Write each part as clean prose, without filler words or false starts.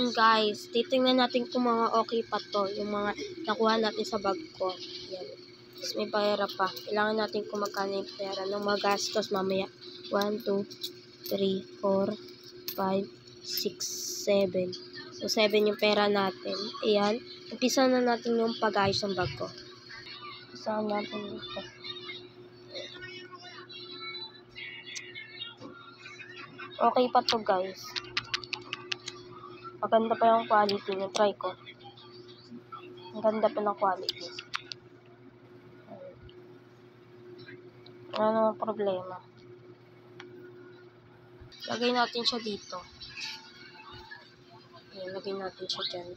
Ayan guys, titingnan natin kung mga okay pa to, yung mga nakuha natin sa bag ko. Ayan. Tapos may pera pa. Kailangan natin kung magkano yung pera ng mga gastos mamaya. 1, 2, 3, 4, 5, 6, 7. So 7 yung pera natin. Ayan. Umpisa na natin yung pag-ayos ng bag ko. Umpisa natin dito. Okay pa to guys. Maganda pa yung quality niya. Try ko. Ang ganda pa ng quality. Wala namang problema. Lagay natin siya dito. Ayan, lagay natin siya dyan.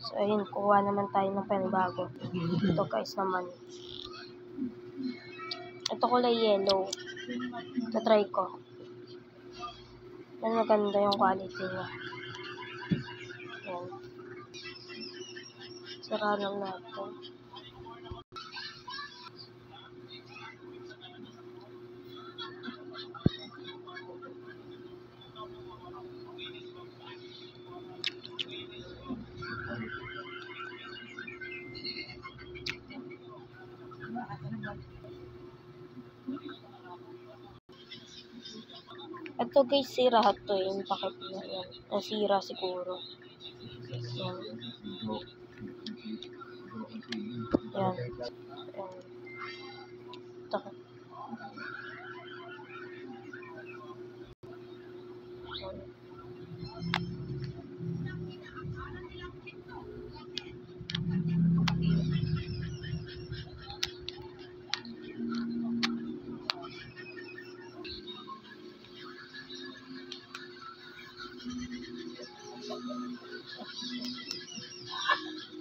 So, ayun. Kuha naman tayo ng panibago. Ito guys naman. Ito kulay yellow. Ito try ko. Yan, maganda yung quality niya. Ayan. Sara lang natin. Ito guys, sira to eh. Yung pakit na yan. Nasira siguro. Yan. Yan. Yan. Ito. Yan.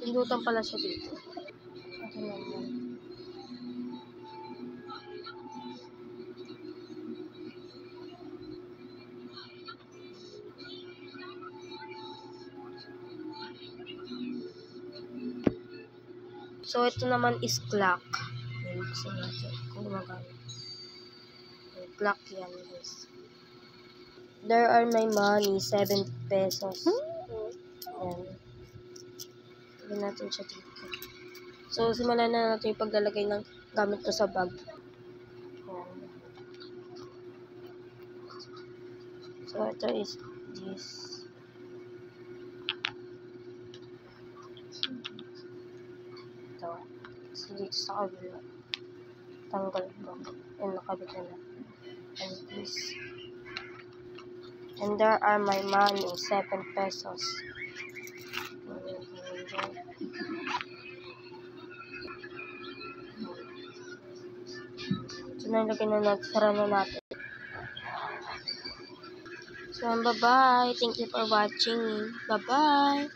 Pindutan pala siya dito. Ito naman. So, ito naman is clock. Ayan, gusto natin kung gumagana. Clock yan, guys. There are my money, 7 pesos. Ayan. Lagyan natin siya dito. So, simulan na natin yung paglalagay ng gamit ko sa bag. Ayan. So, ito is this. Ito. So, dito sa kabila. Tanggal ko. Ayan, nakabit na. And this. And there are my money, 7 pesos. So, nalagay na natin. Sara na natin. So, bye-bye. Thank you for watching. Bye-bye.